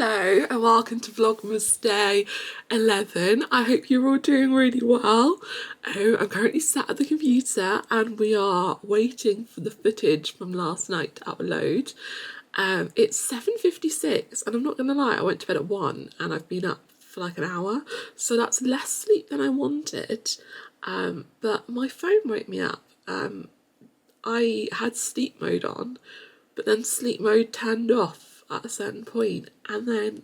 Hello and welcome to Vlogmas Day 11. I hope you're all doing really well. I'm currently sat at the computer and we are waiting for the footage from last night to upload. It's 7:56 and I'm not gonna lie, I went to bed at 1 and I've been up for like an hour, so that's less sleep than I wanted. But my phone woke me up. I had sleep mode on, but then sleep mode turned off at a certain point, and then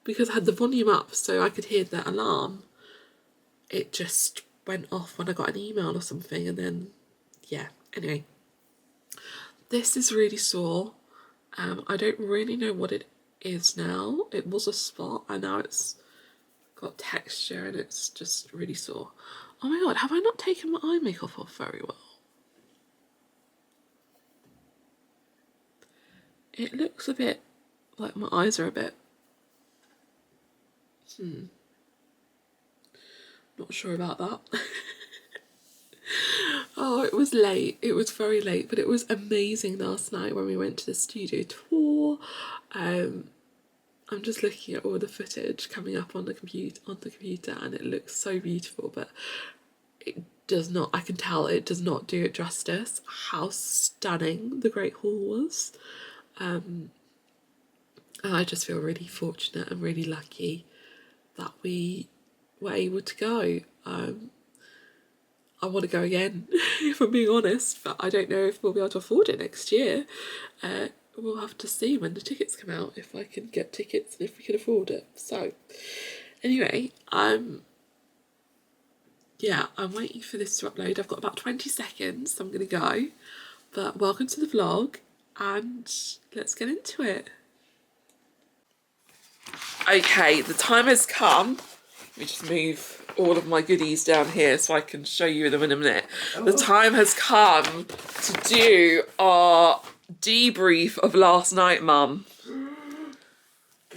because I had the volume up so I could hear the alarm, it just went off when I got an email or something. And then anyway, this is really sore. I don't really know what it is now. It was a spot and now it's got texture and it's just really sore. Oh my god, have I not taken my eye makeup off very well? It looks a bit like my eyes are a bit, not sure about that. Oh, it was late. It was very late, but it was amazing last night when we went to the studio tour. I'm just looking at all the footage coming up on the computer, and it looks so beautiful, but it does not, I can tell it does not do it justice how stunning the Great Hall was. And I just feel really fortunate and really lucky that we were able to go. I want to go again, if I'm being honest, but I don't know if we'll be able to afford it next year. We'll have to see when the tickets come out, if I can get tickets and if we can afford it. So anyway, I'm waiting for this to upload. I've got about 20 seconds, so I'm going to go. But welcome to the vlog and let's get into it. Okay, the time has come. Let me just move all of my goodies down here so I can show you them in a minute. The time has come to do our debrief of last night, Mum.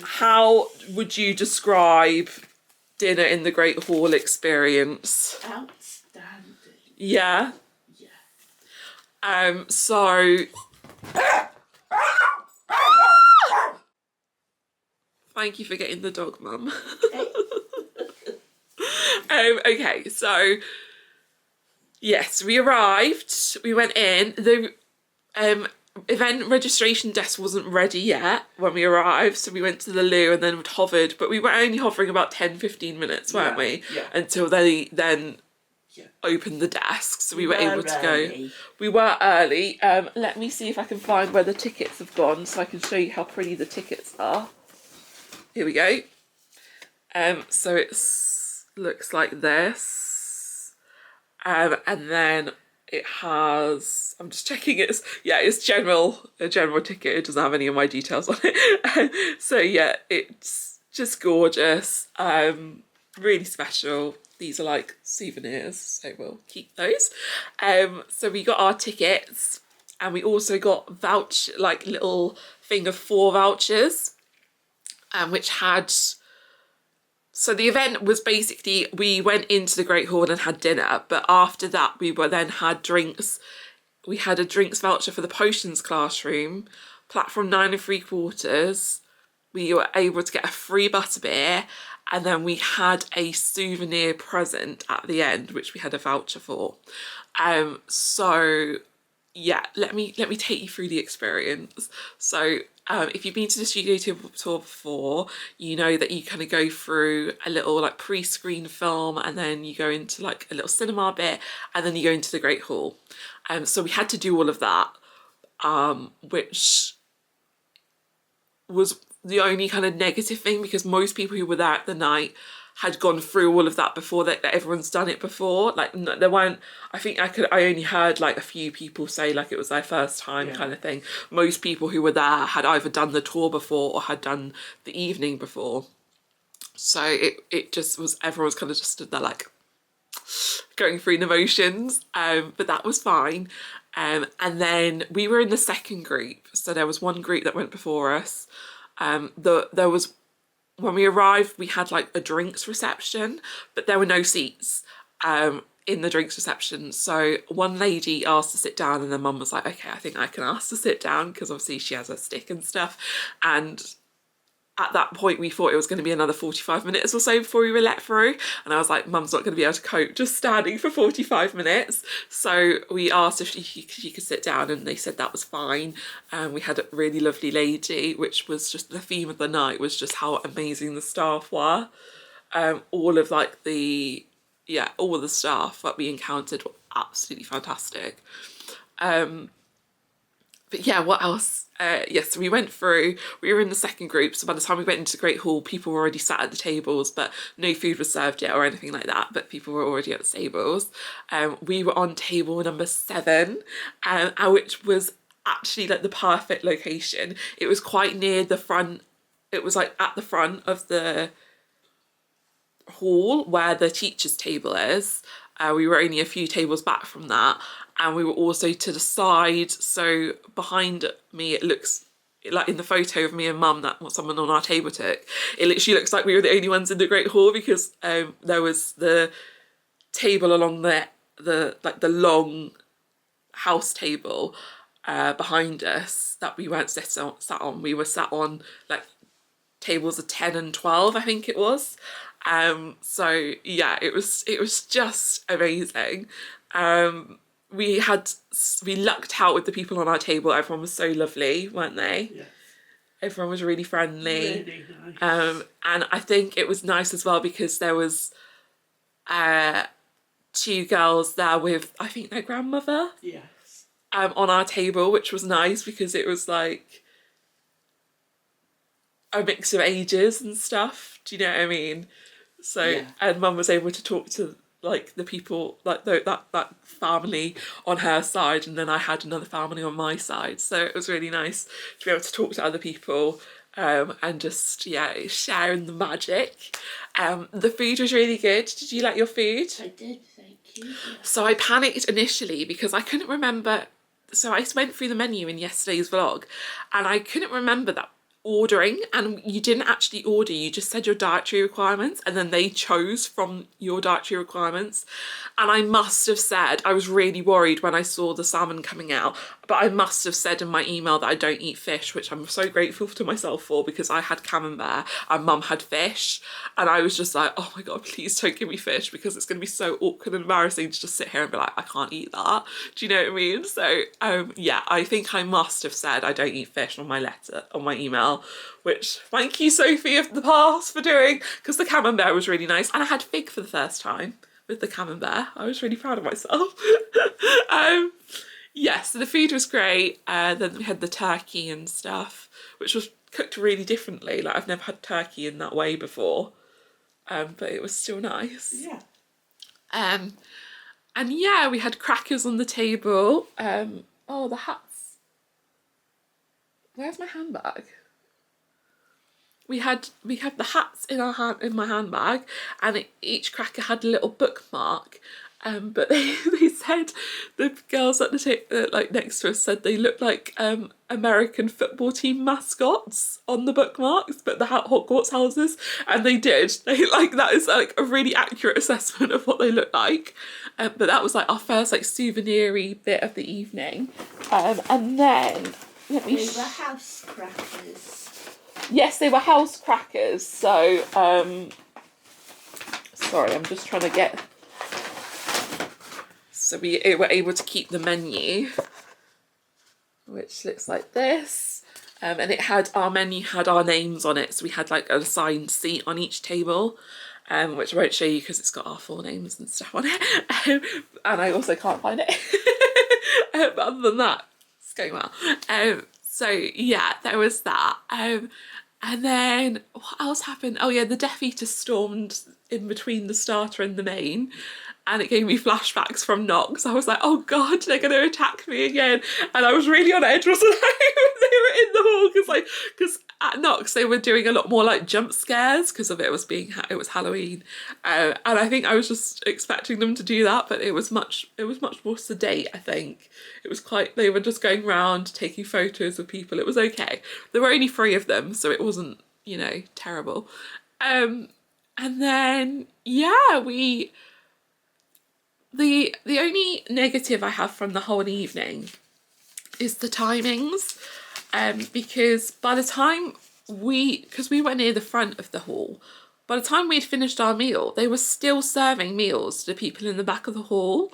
How would you describe dinner in the Great Hall experience? Outstanding. Yeah? Yeah. So... Thank you for getting the dog, Mum. Okay, so yes, we arrived, we went in, the event registration desk wasn't ready yet when we arrived, so we went to the loo and then hovered, but we were only hovering about 10-15 minutes, weren't we? Yeah. Until they then opened the desk, so we were able to go. We were early. Let me see if I can find where the tickets have gone so I can show you how pretty the tickets are. Here we go. So it's looks like this, and then it has, I'm just checking, it's a general ticket. It doesn't have any of my details on it. So yeah, it's just gorgeous, really special. These are like souvenirs, so we'll keep those. So we got our tickets and we also got little thing of 4 vouchers, which had, so the event was basically, we went into the Great Hall and had dinner, but after that we then had drinks. We had a drinks voucher for the potions classroom, platform 9 3/4. We were able to get a free butterbeer, and then we had a souvenir present at the end, which we had a voucher for. So yeah, let me take you through the experience. So if you've been to the studio tour before, you know that you kind of go through a little like pre-screen film, and then you go into like a little cinema bit, and then you go into the Great Hall. So we had to do all of that, which was the only kind of negative thing, because most people who were there at the night had gone through all of that before, that everyone's done it before. Like there weren't, I only heard like a few people say like it was their first time kind of thing. Most people who were there had either done the tour before or had done the evening before. So it just was, everyone's kind of just stood there like going through the motions, but that was fine. And then we were in the second group, so there was one group that went before us. There was, when we arrived, we had like a drinks reception, but there were no seats. in the drinks reception. So one lady asked to sit down, and then mum was like, okay, I think I can ask to sit down, because obviously she has a stick and stuff. And at that point we thought it was going to be another 45 minutes or so before we were let through, and I was like, mum's not going to be able to cope just standing for 45 minutes. So we asked if she could sit down, and they said that was fine. And we had a really lovely lady, which was just the theme of the night, was just how amazing the staff were. All of like all the staff that we encountered were absolutely fantastic. But yeah, what else? Yes, so we went through, we were in the second group, so by the time we went into the Great Hall, people were already sat at the tables, but no food was served yet or anything like that, but people were already at the tables. We were on table number 7, which was actually like the perfect location. It was quite near the front, it was like at the front of the hall where the teacher's table is. We were only a few tables back from that, and we were also to the side, so behind me it looks like in the photo of me and mum that someone on our table took, it literally looks like we were the only ones in the Great Hall, because there was the table along the long house table behind us that we weren't sat on. We were sat on like tables of 10 and 12, I think it was. So yeah, it was just amazing. We lucked out with the people on our table. Everyone was so lovely, weren't they? Yeah. Everyone was really friendly. Really nice. And I think it was nice as well because there was 2 girls there with, I think, their grandmother. Yes. On our table, which was nice because it was like a mix of ages and stuff. Do you know what I mean? So, yeah. And mum was able to talk to like the people, like that family on her side, and then I had another family on my side. So it was really nice to be able to talk to other people and just, yeah, sharing the magic. The food was really good. Did you like your food? I did, thank you. Yeah. So I panicked initially because I couldn't remember. So I went through the menu in yesterday's vlog and I couldn't remember that ordering, and you didn't actually order, you just said your dietary requirements and then they chose from your dietary requirements. And I must have said, I was really worried when I saw the salmon coming out, but I must have said in my email that I don't eat fish, which I'm so grateful to myself for, because I had camembert and mum had fish, and I was just like, oh my god, please don't give me fish, because it's going to be so awkward and embarrassing to just sit here and be like, I can't eat that. Do you know what I mean? So yeah, I think I must have said I don't eat fish on my letter, on my email, which thank you Sophie of the past for doing, because the camembert was really nice, and I had fig for the first time with the camembert. I was really proud of myself. Yeah, so the food was great. Then we had the turkey and stuff, which was cooked really differently. Like, I've never had turkey in that way before, but it was still nice. Yeah. And yeah, we had crackers on the table. Oh, the hats. Where's my handbag? We had the hats in my handbag, and each cracker had a little bookmark. But they said, the girls at the like next to us said they looked like American football team mascots on the bookmarks, but the Hogwarts houses, and they did. They that is like a really accurate assessment of what they look like. But that was like our first like souvenir-y bit of the evening, and then they were house crackers. Yes, they were house crackers. So sorry, I'm just trying to get. So we were able to keep the menu, which looks like this, and our menu had our names on it, so we had like an assigned seat on each table, which I won't show you because it's got our full names and stuff on it, and I also can't find it. But other than that, it's going well. So yeah, there was that, and then what else happened? Oh yeah, the Death Eater stormed in between the starter and the main. And it gave me flashbacks from Knox. I was like, oh god, they're going to attack me again. And I was really on edge, wasn't I, when they were in the hall? Because at Knox they were doing a lot more like jump scares because of it was Halloween. And I think I was just expecting them to do that, but it was much more sedate, I think. It was they were just going around taking photos of people. It was okay. There were only 3 of them, so it wasn't, terrible. And then, yeah, the only negative I have from the whole evening is the timings, because by the time because we were near the front of the hall, by the time we'd finished our meal, they were still serving meals to people in the back of the hall,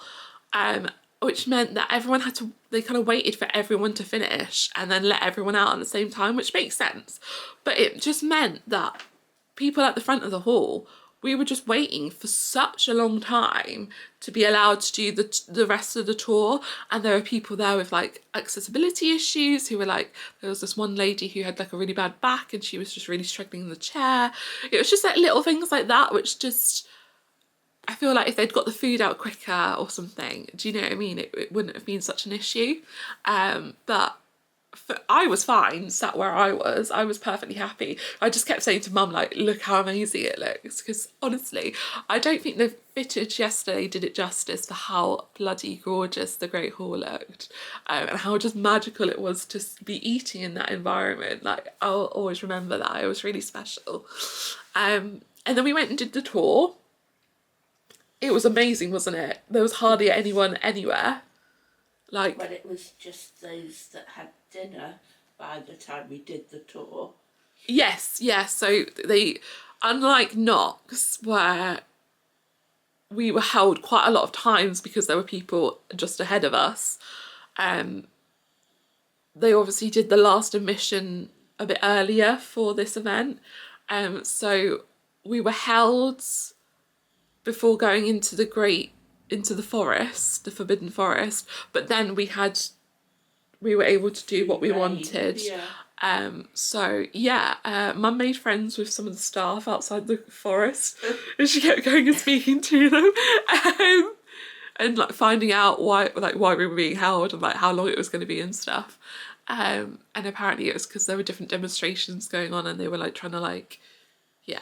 which meant that they kind of waited for everyone to finish and then let everyone out at the same time, which makes sense. But it just meant that people at the front of the hall, we were just waiting for such a long time to be allowed to do the rest of the tour. And there were people there with like accessibility issues who were like, there was this one lady who had like a really bad back and she was just really struggling in the chair. It was just like little things like that, which just, I feel like if they'd got the food out quicker or something, do you know what I mean? It wouldn't have been such an issue. But I was fine sat where I was perfectly happy. I just kept saying to Mum, like, look how amazing it looks, because honestly I don't think the footage yesterday did it justice for how bloody gorgeous the Great Hall looked, and how just magical it was to be eating in that environment. Like, I'll always remember that. It was really special. And then we went and did the tour. It was amazing, wasn't it? There was hardly anyone anywhere. Like, well, it was just those that had dinner by the time we did the tour. Yes. So they, unlike Knox, where we were held quite a lot of times because there were people just ahead of us, they obviously did the last admission a bit earlier for this event. So we were held before going into the forest, the Forbidden Forest, but then we were able to do what we wanted. Yeah. So yeah, Mum made friends with some of the staff outside the forest, and she kept going and speaking to them, and like finding out why we were being held and like how long it was going to be and stuff. And apparently it was because there were different demonstrations going on, and they were like trying to like, yeah.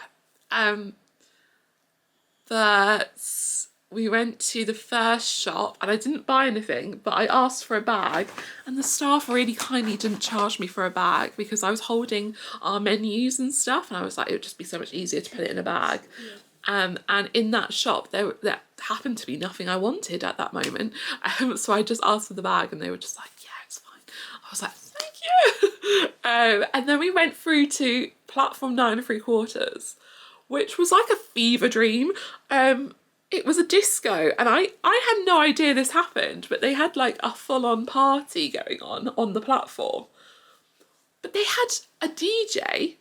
But we went to the first shop and I didn't buy anything, but I asked for a bag, and the staff really kindly didn't charge me for a bag because I was holding our menus and stuff, and I was like, it would just be so much easier to put it in a bag. Yeah. And in that shop there happened to be nothing I wanted at that moment, so I just asked for the bag and they were just like, yeah, it's fine. I was like, thank you. And then we went through to platform 9 3/4, which was like a fever dream. It was a disco, and I had no idea this happened, but they had like a full-on party going on the platform. But they had a DJ,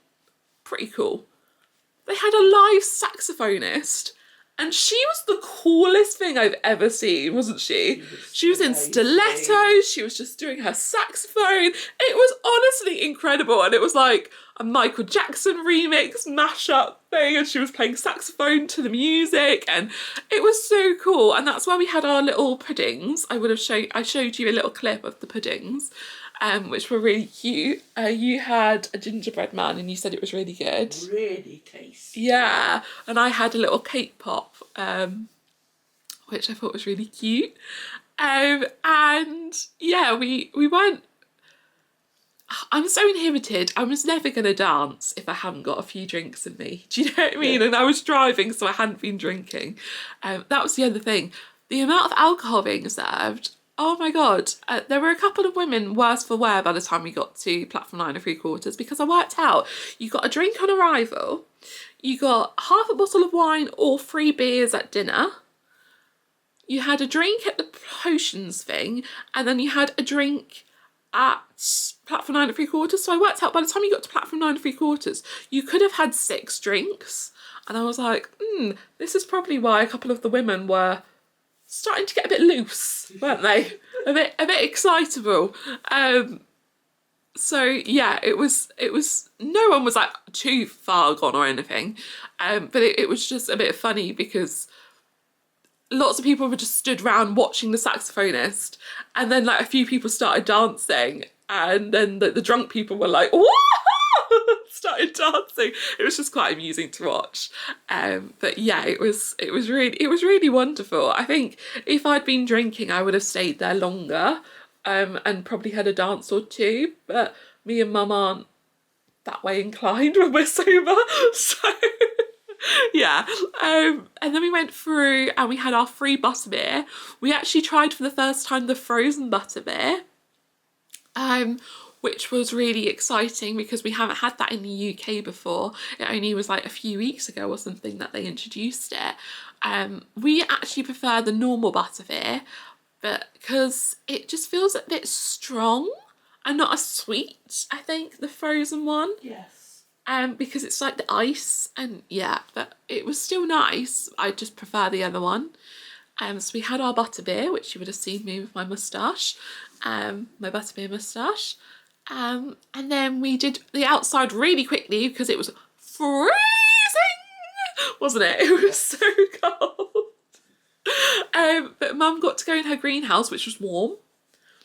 pretty cool. They had a live saxophonist, and she was the coolest thing I've ever seen, wasn't she? She was in stilettos, she was just doing her saxophone. It was honestly incredible, and it was like a Michael Jackson remix mashup thing, and she was playing saxophone to the music, and it was so cool. And that's where we had our little puddings. I showed you a little clip of the puddings, which were really cute. You had a gingerbread man and you said it was really good. Really tasty. Yeah, and I had a little cake pop, which I thought was really cute. And yeah, we weren't, I'm so inhibited. I was never going to dance if I hadn't got a few drinks in me. Do you know what I mean? Yeah. And I was driving, so I hadn't been drinking. That was the other thing. The amount of alcohol being served, oh my God. There were a couple of women worse for wear by the time we got to platform 9 3/4, because I worked out you got a drink on arrival, you got half a bottle of wine or 3 beers at dinner, you had a drink at the potions thing, and then you had a drink at platform 9 3/4. So I worked out by the time you got to platform 9 3/4, you could have had 6 drinks. And I was like, this is probably why a couple of the women were starting to get a bit loose, weren't they? a bit excitable. So yeah, it was no one was like too far gone or anything. But it was just a bit funny because lots of people were just stood around watching the saxophonist, and then like a few people started dancing, and then the drunk people were like, "Whoa!" started dancing. It was just quite amusing to watch. But yeah, it was really wonderful. I think if I'd been drinking, I would have stayed there longer, and probably had a dance or two. But me and Mum aren't that way inclined when we're sober, so. Yeah, Yeah. And then we went through and we had our free butterbeer. We actually tried for the first time the frozen butterbeer, which was really exciting because we haven't had that in the UK before. It only was like a few weeks ago or something that they introduced it. We actually prefer the normal butterbeer, but because it just feels a bit strong and not as sweet, I think, the frozen one. Yes. Because it's like the ice, and yeah, but it was still nice. I just prefer the other one. So we had our butterbeer, which you would have seen me with my moustache, my butterbeer moustache. And then we did the outside really quickly because it was freezing, wasn't it? It was so cold. But Mum got to go in her greenhouse, which was warm.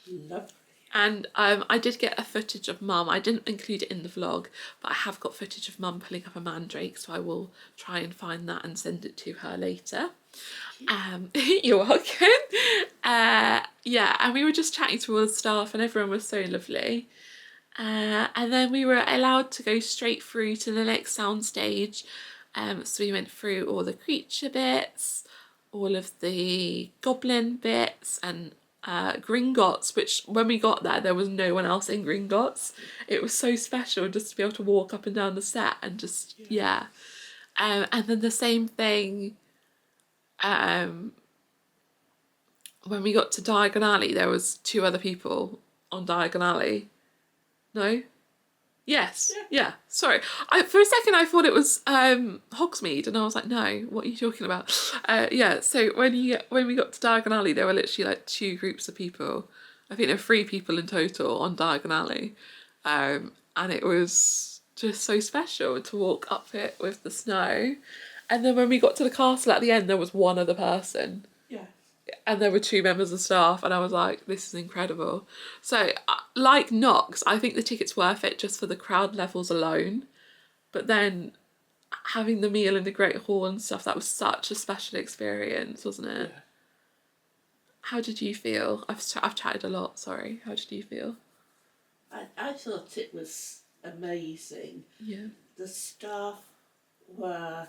Lovely. And I did get a footage of Mum. I didn't include it in the vlog, but I have got footage of Mum pulling up a mandrake, so I will try and find that and send it to her later. You're welcome. Yeah, and we were just chatting to all the staff and everyone was so lovely. And then we were allowed to go straight through to the next soundstage. So we went through all the creature bits, all of the goblin bits, and Gringotts, which when we got there was no one else in Gringotts. It was so special just to be able to walk up and down the set and just, yeah. And then the same thing, when we got to Diagon Alley, there was 2 other people on Diagon Alley. No? Yes. Yeah. Sorry. For a second I thought it was Hogsmeade, and I was like, no, what are you talking about? Yeah, so when we got to Diagon Alley, there were literally like 2 groups of people. I think there were 3 people in total on Diagon Alley. And it was just so special to walk up it with the snow. And then when we got to the castle at the end, there was 1 other person. Yeah. And there were 2 members of staff, and I was like, this is incredible. So, like Knox, I think the ticket's worth it just for the crowd levels alone. But then having the meal in the Great Hall and stuff, that was such a special experience, wasn't it? Yeah. How did you feel? I've chatted a lot, sorry. How did you feel? I thought it was amazing. Yeah. The staff were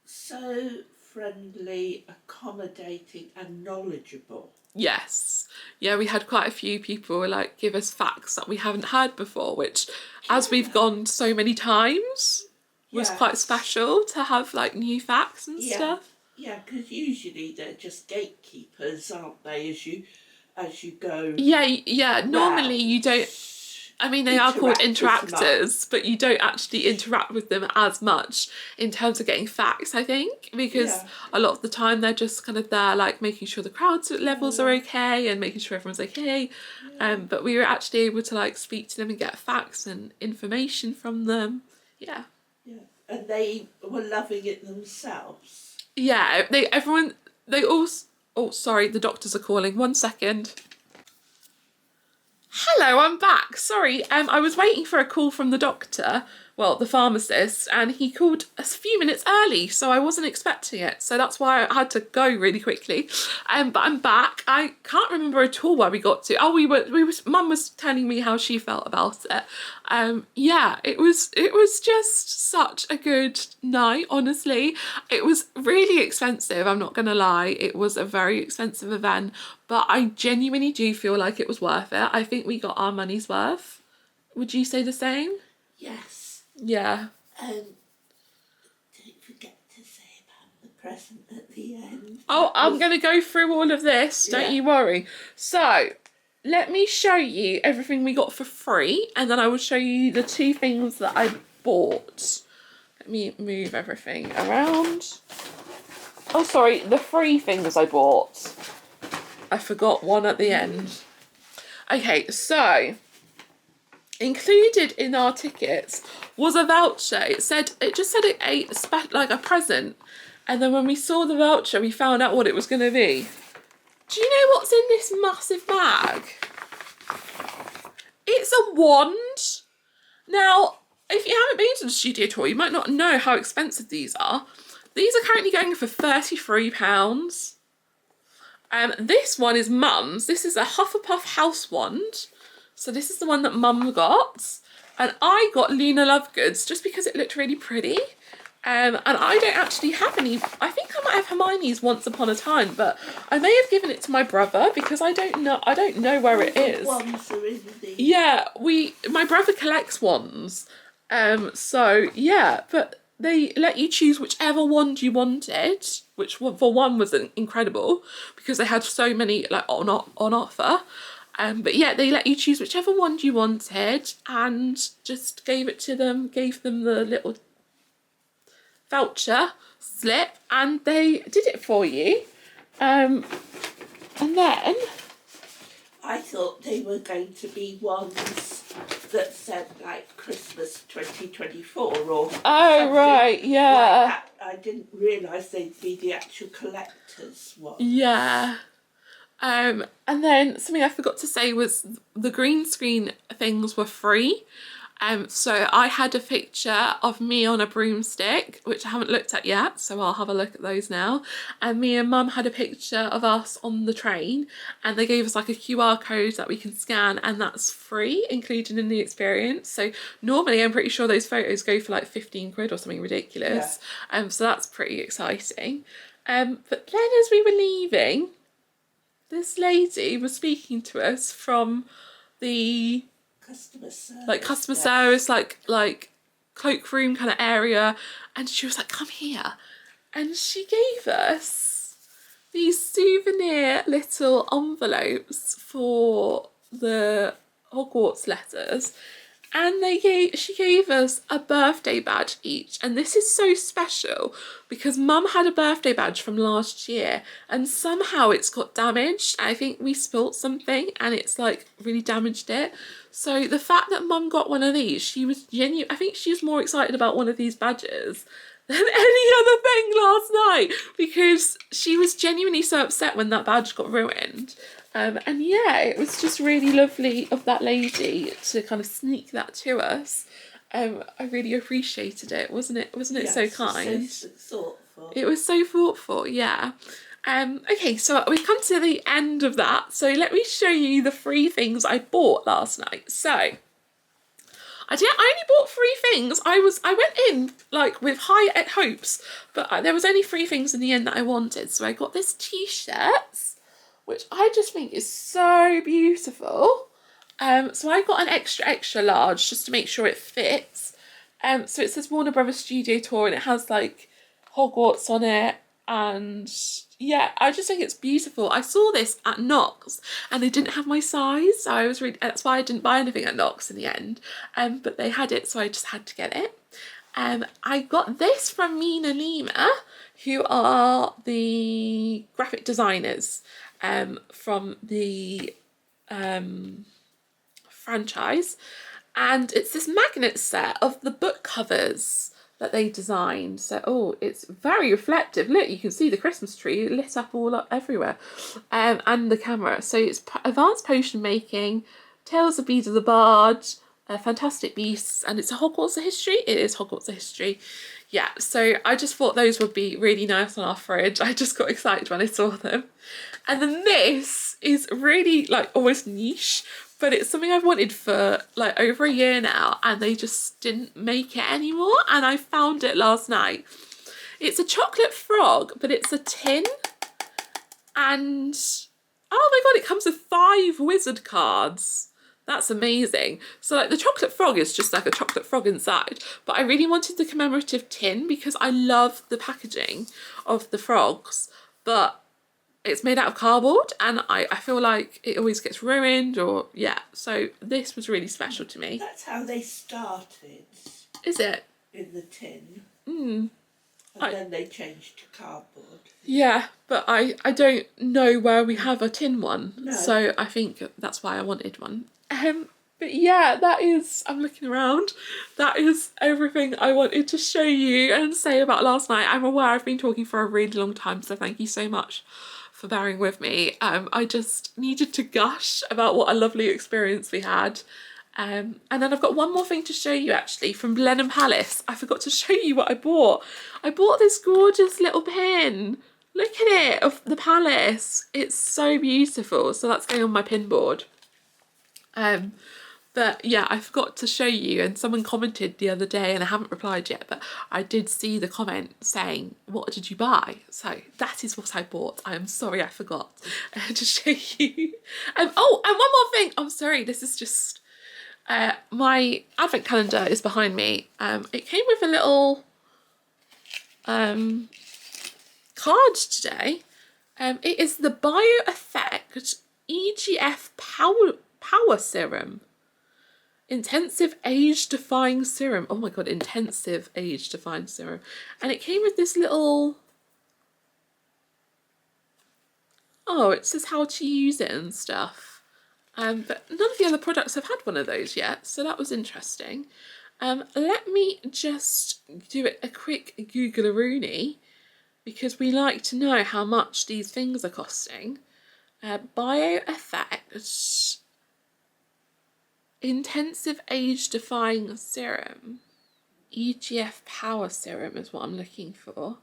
so friendly, accommodating and knowledgeable. Yes. Yeah, we had quite a few people like give us facts that we haven't heard before, which as we've gone so many times was quite special to have like new facts and stuff. Yeah, because usually they're just gatekeepers, aren't they, as you go. Yeah. Normally you don't, I mean, they are called interactors, but you don't actually interact with them as much in terms of getting facts, I think, because a lot of the time they're just kind of there, like making sure the crowd levels are okay and making sure everyone's okay. But we were actually able to like speak to them and get facts and information from them. Yeah. Yeah, and they were loving it themselves. Yeah, they all. Oh, sorry, the doctors are calling. 1 second. Hello, I'm back. Sorry, I was waiting for a call from the doctor, well, the pharmacist, and he called a few minutes early, so I wasn't expecting it. So that's why I had to go really quickly. But I'm back. I can't remember at all where we got to. Oh, Mum was telling me how she felt about it. Yeah, it was just such a good night, honestly. It was really expensive, I'm not gonna lie. It was a very expensive event, but I genuinely do feel like it was worth it. I think we got our money's worth. Would you say the same? Yes. Yeah. Don't forget to say about the present at the end. Oh, I'm going to go through all of this, don't you worry. So, let me show you everything we got for free, and then I will show you the 2 things that I bought. Let me move everything around. Oh, sorry, the 3 things I bought. I forgot one at the end. Okay, so included in our tickets was a voucher. It just said a present, and then when we saw the voucher we found out what it was going to be. Do you know what's in this massive bag? It's a wand. Now, if you haven't been to the studio tour, you might not know how expensive these are. These are currently going for £33. This one is Mum's. This is a Hufflepuff house wand. So this is the one that Mum got. And I got Luna Lovegood's just because it looked really pretty. And I don't actually have any. I think I might have Hermione's Once Upon a Time, but I may have given it to my brother because I don't know where it is. Wands are in the... Yeah, my brother collects wands. So yeah, but they let you choose whichever wand you wanted, which for one was incredible because they had so many like on offer. But yeah, they let you choose whichever wand you wanted and just gave it to them, gave them the little voucher slip, and they did it for you. And then I thought they were going to be ones that said like Christmas 2024 or something right, yeah. like that. I didn't realise they'd be the actual collector's one. Yeah. And then something I forgot to say was the green screen things were free. So I had a picture of me on a broomstick, which I haven't looked at yet, so I'll have a look at those now. And me and Mum had a picture of us on the train, and they gave us like a QR code that we can scan, and that's free, included in the experience. So normally I'm pretty sure those photos go for like 15 quid or something ridiculous. Yeah. So that's pretty exciting. But then as we were leaving, this lady was speaking to us from the customer service, like cloakroom kind of area, and she was like, come here, and she gave us these souvenir little envelopes for the Hogwarts letters, and she gave us a birthday badge each. And this is so special because Mum had a birthday badge from last year and somehow it's got damaged. I think we spilt something and it's like really damaged it. So the fact that Mum got one of these, she was genuine. I think she was more excited about one of these badges than any other thing last night because she was genuinely so upset when that badge got ruined. And yeah, it was just really lovely of that lady to kind of sneak that to us. I really appreciated it, wasn't it? Wasn't it yes, so kind? So thoughtful. It was so thoughtful, yeah. Okay, so we've come to the end of that. So let me show you the 3 things I bought last night. So I only bought 3 things. I went in like with high hopes, but there was only 3 things in the end that I wanted. So I got this t-shirt, which I just think is so beautiful. So I got an extra large just to make sure it fits. So it says Warner Brothers Studio Tour and it has like Hogwarts on it, and yeah, I just think it's beautiful. I saw this at Knox and they didn't have my size, so I was that's why I didn't buy anything at Knox in the end. But they had it, so I just had to get it. I got this from Mina Lima, who are the graphic designers from the franchise, and it's this magnet set of the book covers that they designed. So it's very reflective. Look, you can see the Christmas tree lit up all up everywhere, and the camera. So it's advanced potion making, Tales of Beedle the Bard, Fantastic Beasts, and it's a Hogwarts of History. It is Hogwarts of History. Yeah, so I just thought those would be really nice on our fridge. I just got excited when I saw them. And then this is really like almost niche, but it's something I've wanted for like over a year now and they just didn't make it anymore, and I found it last night. It's a chocolate frog, but it's a tin, and oh my god, it comes with 5 wizard cards. That's amazing. So like the chocolate frog is just like a chocolate frog inside, but I really wanted the commemorative tin because I love the packaging of the frogs, but it's made out of cardboard and I feel like it always gets ruined, or yeah, so this was really special to me. That's how they started. Is it? In the tin. And then they changed to cardboard. Yeah, but I don't know where we have a tin one. No. So I think that's why I wanted one. But yeah, that is, I'm looking around, that is everything I wanted to show you and say about last night. I'm aware I've been talking for a really long time, so thank you so much for bearing with me. I just needed to gush about what a lovely experience we had. And then I've got one more thing to show you actually from Blenheim Palace. I forgot to show you what I bought. I bought this gorgeous little pin. Look at it, of the palace. It's so beautiful. So that's going on my pin board. But yeah, I forgot to show you, and someone commented the other day, and I haven't replied yet, but I did see the comment saying, what did you buy? So that is what I bought. I am sorry I forgot to show you. Oh, and one more thing. I'm sorry, this is just, my advent calendar is behind me. It came with a little card today. It is the Bio Effect EGF Power Serum. Intensive age-defying serum. Oh my god, intensive age-defying serum. And it came with this little... Oh, it says how to use it and stuff. But none of the other products have had one of those yet, so that was interesting. Let me just do a quick Google-a-rooney, because we like to know how much these things are costing. Bio Effect Intensive age-defying serum. EGF Power Serum is what I'm looking for.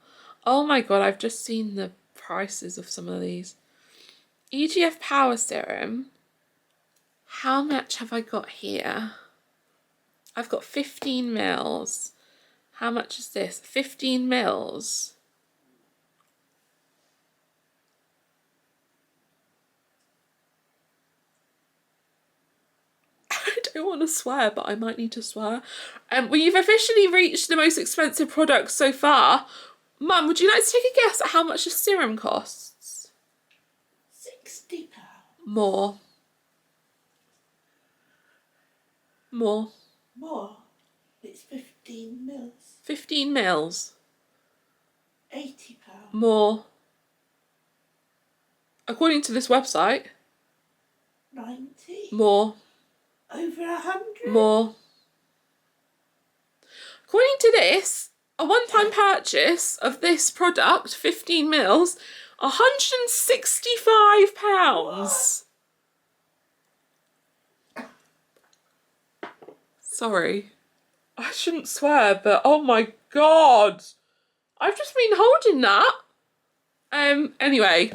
Oh my god, I've just seen the prices of some of these. EGF Power Serum. How much have I got here? I've got 15 mils. How much is this? 15 mils. I don't want to swear, but I might need to swear. Well, you've officially reached the most expensive product so far. Mum, would you like to take a guess at how much a serum costs? £60. More. More. More. It's 15 mils. 15 mils. £80. More. According to this website. 90. More. Over 100. More. According to this, a one-time purchase of this product, 15 mils, £165. Sorry. I shouldn't swear, but oh my god. I've just been holding that. Anyway.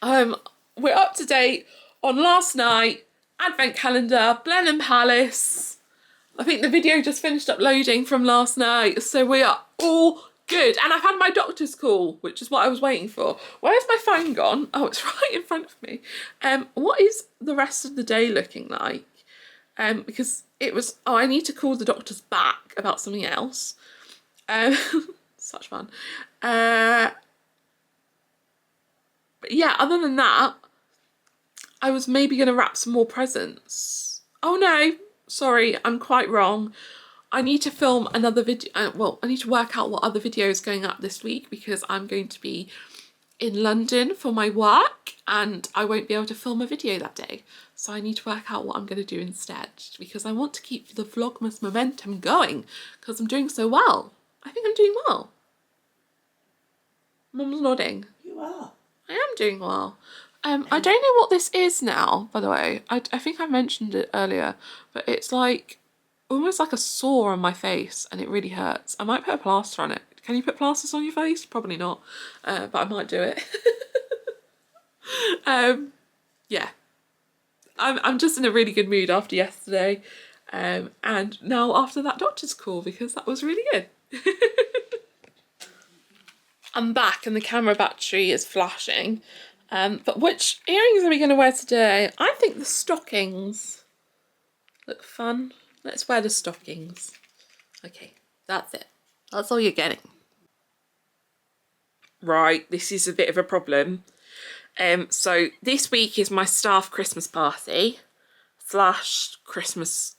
We're up to date on last night, advent calendar, Blenheim Palace. I think the video just finished uploading from last night, so we are all good. And I've had my doctor's call, which is what I was waiting for. Where's my phone gone? Oh, it's right in front of me. What is the rest of the day looking like? Because it was, oh, I need to call the doctors back about something else. Such fun. But yeah, other than that, I was maybe going to wrap some more presents. Oh no, sorry, I'm quite wrong. I need to film another video. Well, I need to work out what other video is going up this week, because I'm going to be in London for my work and I won't be able to film a video that day. So I need to work out what I'm going to do instead, because I want to keep the vlogmas momentum going, because I'm doing so well. I think I'm doing well. Mum's nodding. You are. I am doing well. I don't know what this is now, by the way. I think I mentioned it earlier, but it's like almost like a sore on my face and it really hurts. I might put a plaster on it. Can you put plasters on your face? Probably not, but I might do it. Yeah. I'm just in a really good mood after yesterday, and now after that doctor's call, because that was really good. I'm back and the camera battery is flashing. But which earrings are we going to wear today? I think the stockings look fun. Let's wear the stockings. Okay, that's it. That's all you're getting. Right, this is a bit of a problem. So this week is my staff Christmas party / Christmas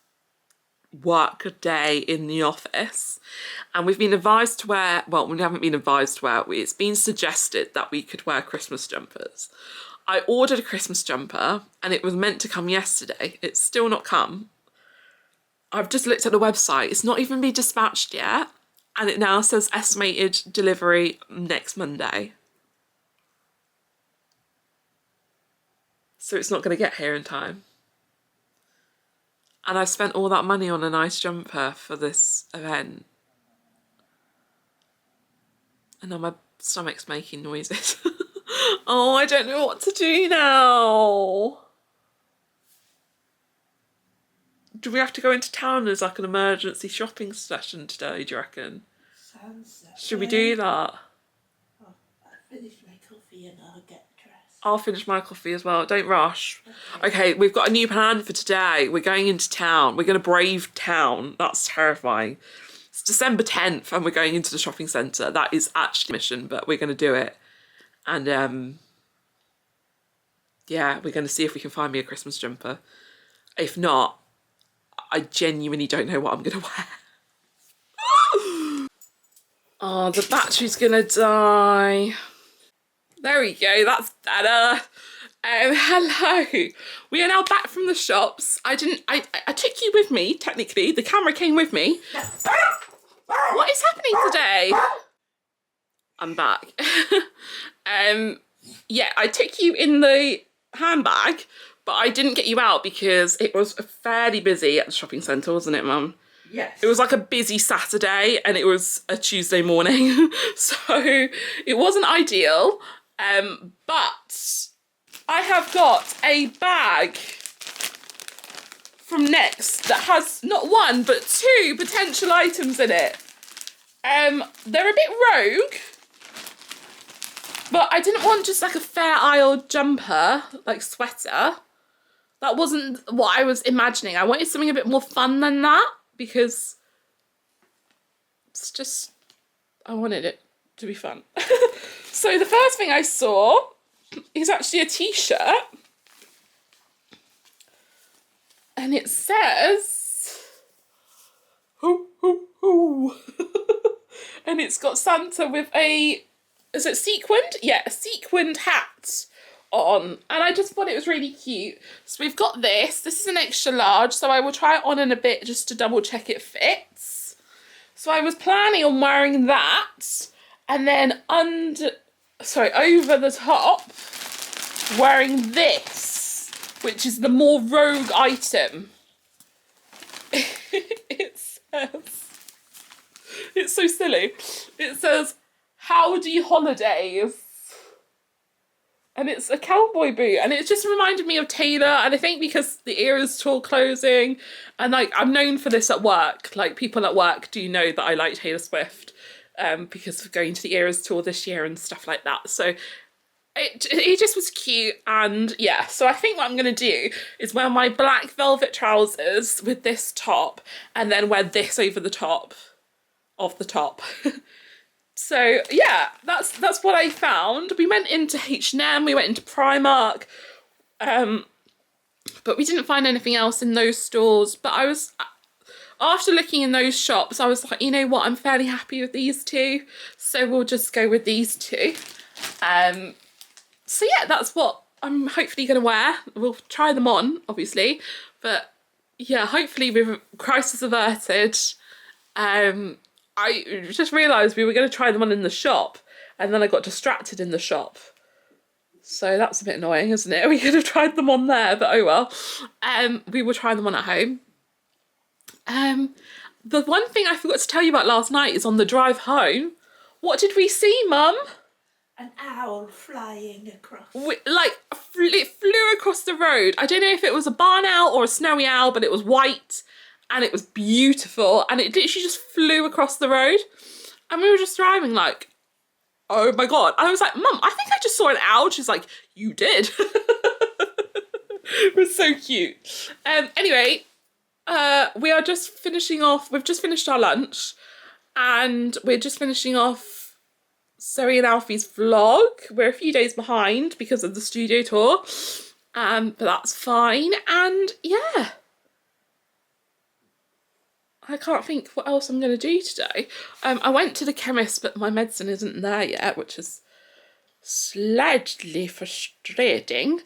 work day in the office, and we've been advised to wear, well, we haven't been advised to wear, it's been suggested that we could wear Christmas jumpers. I ordered a Christmas jumper and it was meant to come yesterday. It's still not come. I've just looked at the website, it's not even been dispatched yet, and it now says estimated delivery next Monday. So it's not going to get here in time. And I've spent all that money on a nice jumper for this event. And now my stomach's making noises. Oh, I don't know what to do now. do we have to go into town as like an emergency shopping session today, do you reckon? Sounds that Should we way. do that? Oh, I'll finish my coffee and I'll get dressed. I'll finish my coffee as well. Don't rush. Okay, we've got a new plan for today. We're going into town. We're going to brave town. That's terrifying. It's December 10th and we're going into the shopping centre. That is actually a mission, but we're going to do it. And yeah, we're going to see if we can find me a Christmas jumper. If not, I genuinely don't know what I'm going to wear. Oh, the battery's going to die. There we go, that's better. Hello. We are now back from the shops. I took you with me, technically. The camera came with me. What is happening today? I'm back. Yeah, I took you in the handbag, but I didn't get you out because it was fairly busy at the shopping centre, wasn't it, Mum? Yes. It was like a busy Saturday and it was a Tuesday morning. So it wasn't ideal. But I have got a bag from Next that has not one but 2 potential items in it. They're a bit rogue, but I didn't want just like a Fair Isle jumper, like sweater. That wasn't what I was imagining. I wanted something a bit more fun than that because it's just, I wanted it to be fun. So the first thing I saw is actually a t-shirt. And it says, hoo, hoo, hoo. And it's got Santa with a, is it sequined? Yeah, a sequined hat on. And I just thought it was really cute. So we've got this. This is an extra large, so I will try it on in a bit just to double check it fits. So I was planning on wearing that. And then over the top, wearing this, which is the more rogue item. It says, it's so silly. It says, "Howdy Holidays." And it's a cowboy boot, and it just reminded me of Taylor. And I think because the Eras tour closing, and like I'm known for this at work. Like people at work do know that I like Taylor Swift, because of going to the Eras tour this year and stuff like that. So it just was cute, and yeah. So I think what I'm gonna do is wear my black velvet trousers with this top, and then wear this over the top of the top. So yeah, that's what I found. We went into H&M, we went into Primark, but we didn't find anything else in those stores. But I was, after looking in those shops, I was like, you know what, I'm fairly happy with these 2, so we'll just go with these 2. So yeah, that's what I'm hopefully going to wear. We'll try them on, obviously, but yeah, hopefully with crisis averted. I just realised we were going to try them on in the shop, and then I got distracted in the shop. So that's a bit annoying, isn't it? We could have tried them on there, but oh well. We will try them on at home. The one thing I forgot to tell you about last night is on the drive home. What did we see, Mum? An owl flying across. It flew across the road. I don't know if it was a barn owl or a snowy owl, but it was white. And it was beautiful, and it literally just flew across the road, and we were just driving like, oh my god. I was like, Mum, I think I just saw an owl. She's like, you did. It was so cute. Anyway, we are just finishing off, we've just finished our lunch, and we're just finishing off Zoe and Alfie's vlog. We're a few days behind because of the studio tour, but that's fine, and yeah. I can't think what else I'm going to do today. I went to the chemist, but my medicine isn't there yet, which is slightly frustrating.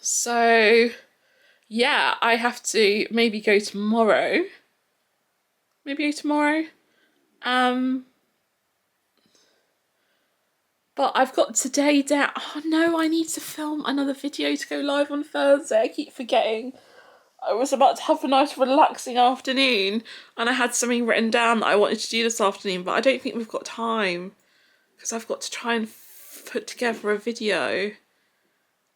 So, yeah, I have to maybe go tomorrow. But I've got today down. Oh no, I need to film another video to go live on Thursday. I keep forgetting. I was about to have a nice relaxing afternoon, and I had something written down that I wanted to do this afternoon, but I don't think we've got time because I've got to try and put together a video.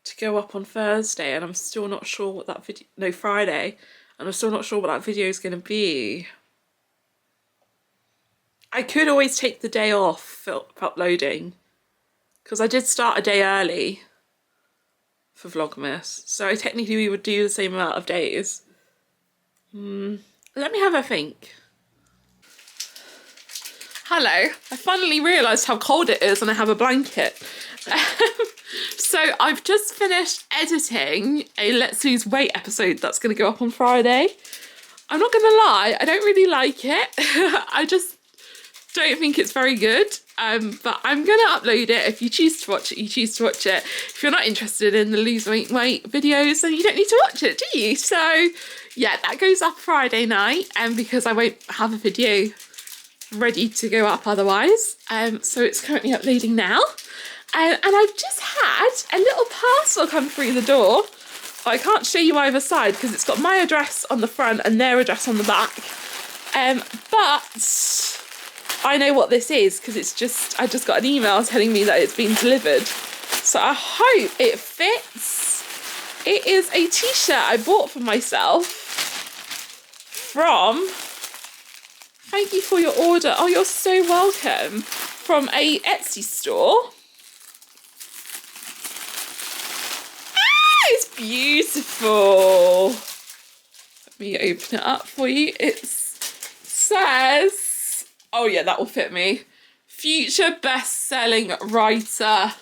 to go up on Thursday, and I'm still not sure what that video, no, Friday, and I'm still not sure what that video is going to be. I could always take the day off for uploading, because I did start a day early for Vlogmas, so technically we would do the same amount of days. Let me have a think. Hello, I finally realised how cold it is and I have a blanket. So I've just finished editing a Let's Lose Weight episode that's going to go up on Friday. I'm not going to lie, I don't really like it. I just don't think it's very good. But I'm going to upload it. If you choose to watch it, you choose to watch it. If you're not interested in the losing weight videos, then you don't need to watch it, do you? So yeah, that goes up Friday night, and because I won't have a video ready to go up otherwise. So it's currently uploading now. And I've just had a little parcel come through the door. I can't show you either side because it's got my address on the front and their address on the back. But I know what this is because I just got an email telling me that it's been delivered. So I hope it fits. It is a t-shirt I bought for myself from, thank you for your order. Oh, you're so welcome. From a Etsy store. Ah, it's beautiful. Let me open it up for you. It says, oh yeah, that will fit me. Future best-selling writer.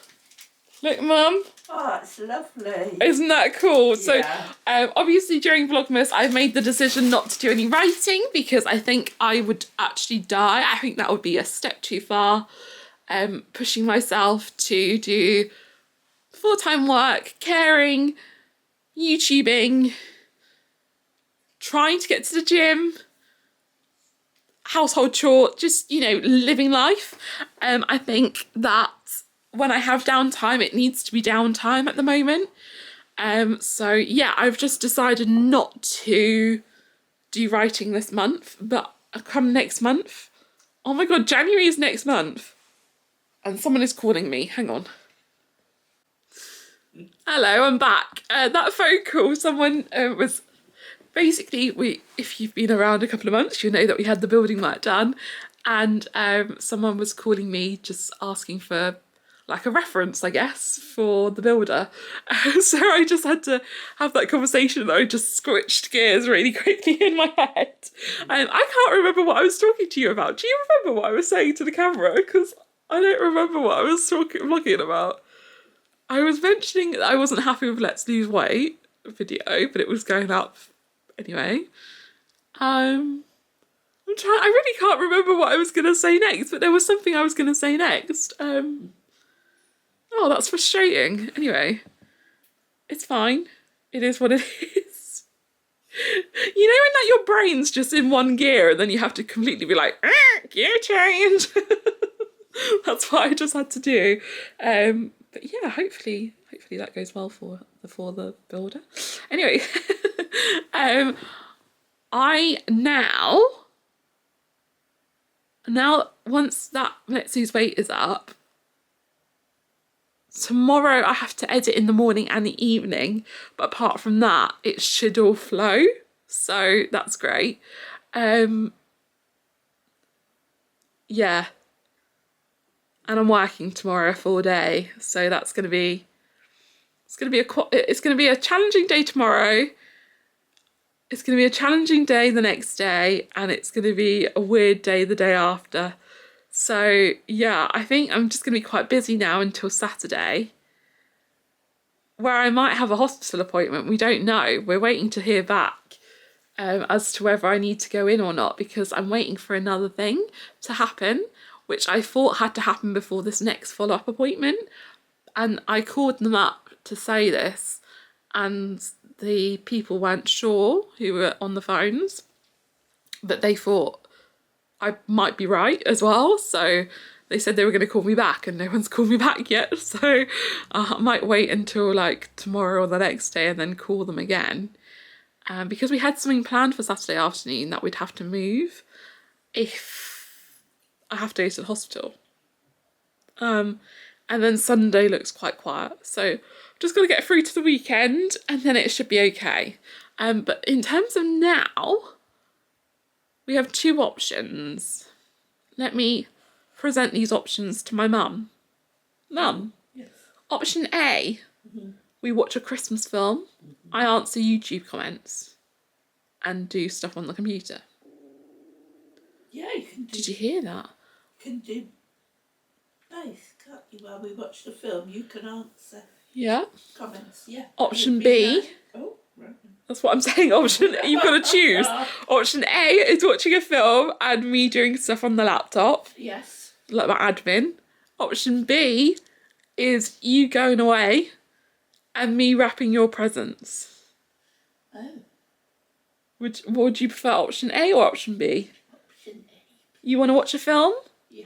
Look, Mum. Oh, it's lovely. Isn't that cool? Yeah. So obviously during Vlogmas, I've made the decision not to do any writing because I think I would actually die. I think that would be a step too far. Pushing myself to do full-time work, caring, YouTubing, trying to get to the gym, household chore, just, you know, living life. I think that when I have downtime, it needs to be downtime at the moment. So yeah, I've just decided not to do writing this month, but come next month. Oh my God, January is next month. And someone is calling me, hang on. Hello, I'm back. That phone call, someone was basically, if you've been around a couple of months, you know that we had the building work done, and someone was calling me just asking for like a reference, I guess, for the builder. So I just had to have that conversation that I just switched gears really quickly in my head. And I can't remember what I was talking to you about. Do you remember what I was saying to the camera? Because I don't remember what I was vlogging about. I was mentioning that I wasn't happy with Let's Lose Weight video, but it was going up anyway. I really can't remember what I was going to say next, but there was something I was going to say next. Oh, that's frustrating. Anyway, it's fine. It is what it is. You know when your brain's just in one gear and then you have to completely be like, gear change. That's what I just had to do. But yeah, hopefully that goes well for the builder. Anyway, I now once that Let's Lose Weight is up, tomorrow I have to edit in the morning and the evening, but apart from that, it should all flow. So that's great. Yeah. And I'm working tomorrow a full day, so that's going to be a challenging day tomorrow. It's going to be a challenging day the next day, and it's going to be a weird day the day after. So yeah, I think I'm just going to be quite busy now until Saturday, where I might have a hospital appointment. We don't know. We're waiting to hear back as to whether I need to go in or not, because I'm waiting for another thing to happen, which I thought had to happen before this next follow-up appointment. And I called them up to say this, and the people weren't sure who were on the phones, but they thought I might be right as well. So they said they were going to call me back, and no one's called me back yet. So I might wait until like tomorrow or the next day and then call them again. Because we had something planned for Saturday afternoon that we'd have to move if I have to go to the hospital. And And then Sunday looks quite quiet. So just got to get through to the weekend and then it should be okay. But in terms of now, we have two options. Let me present these options to my mum. Mum, yes. Option A, we watch a Christmas film, I answer YouTube comments and do stuff on the computer. Yeah, you can do. Did you hear that? You can do both, can't you? While we watch the film, you can answer Yeah. comments. Yeah. Option B. Oh, right. That's what I'm saying. Option, you've got to choose. Option A is watching a film and me doing stuff on the laptop. Yes. Like my admin. Option B is you going away and me wrapping your presents. Oh. What would you prefer, option A or option B? Option A. You want to watch a film? Yeah.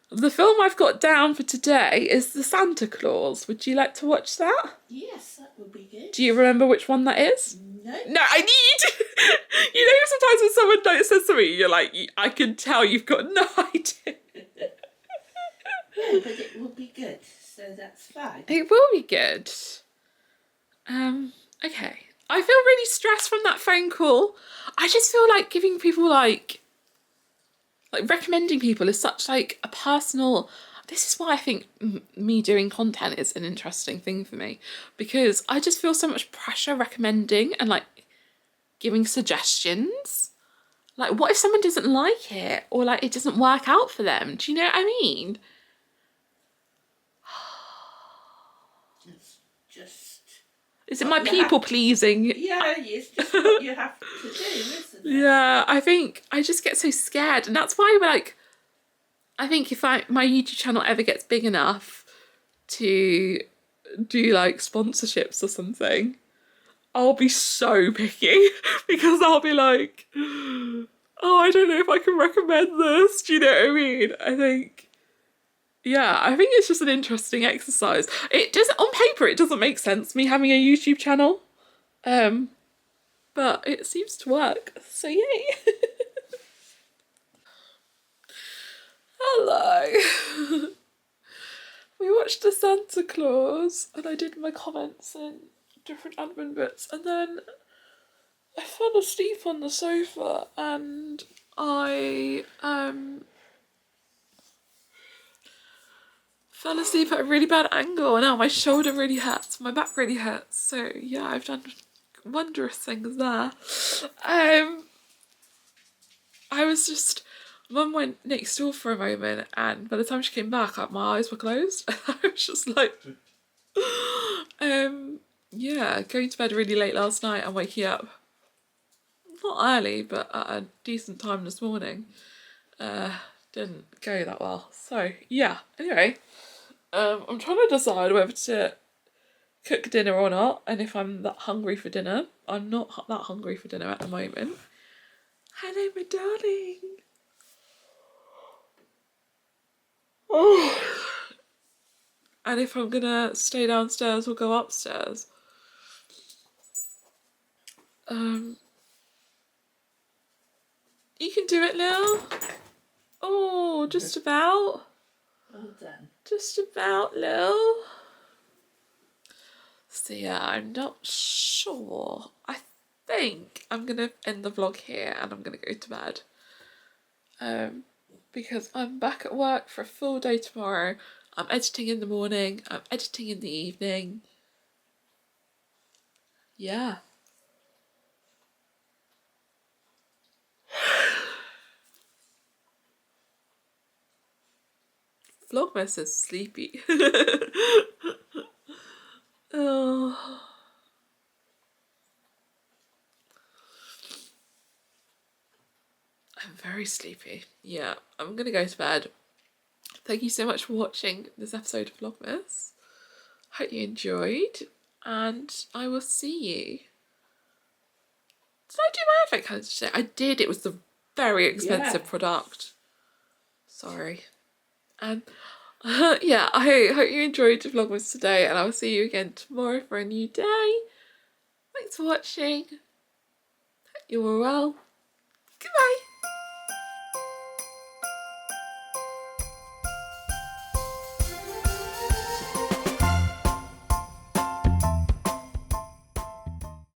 The film I've got down for today is The Santa Claus. Would you like to watch that? Yes, that would be good. Do you remember which one that is? No. No, I need. You know, sometimes when someone says something, you're like, I can tell you've got no idea. No, but it will be good, so that's fine. It will be good. Okay. I feel really stressed from that phone call. I just feel like giving people like recommending people is such like a personal. This is why I think me doing content is an interesting thing for me, because I just feel so much pressure recommending and like giving suggestions. Like, what if someone doesn't like it or like it doesn't work out for them? Do you know what I mean? It's just. Is it my people pleasing? Yeah, it's just what you have to do, isn't it? Yeah, I think I just get so scared, and that's why I think if my YouTube channel ever gets big enough to do like sponsorships or something, I'll be so picky because I'll be like, oh, I don't know if I can recommend this. Do you know what I mean? I think it's just an interesting exercise. It just, on paper, it doesn't make sense, me having a YouTube channel. But it seems to work, so yay. Hello. We watched the Santa Claus and I did my comments and different admin bits, and then I fell asleep on the sofa and I fell asleep at a really bad angle, and now my shoulder really hurts, my back really hurts. So yeah, I've done wondrous things there. I was just, Mum went next door for a moment, and by the time she came back, my eyes were closed. I was just like, going to bed really late last night and waking up not early, but at a decent time this morning. Didn't go that well. So yeah, anyway, I'm trying to decide whether to cook dinner or not, and if I'm that hungry for dinner. I'm not that hungry for dinner at the moment. Hello, my darling. Oh. And if I'm gonna stay downstairs or go upstairs. You can do it, Lil. Oh, just about. Well done. Just about, Lil. So yeah, I'm not sure. I think I'm gonna end the vlog here and I'm gonna go to bed. Because I'm back at work for a full day tomorrow. I'm editing in the morning, I'm editing in the evening. Yeah. Vlogmas is sleepy. Oh. I'm very sleepy. Yeah, I'm gonna go to bed. Thank you so much for watching this episode of Vlogmas. Hope you enjoyed, and I will see you. Did I do my advent calendar today? I did. It was the very expensive product. Sorry. And yeah, I hope you enjoyed Vlogmas today, and I will see you again tomorrow for a new day. Thanks for watching. Hope you were well. Goodbye.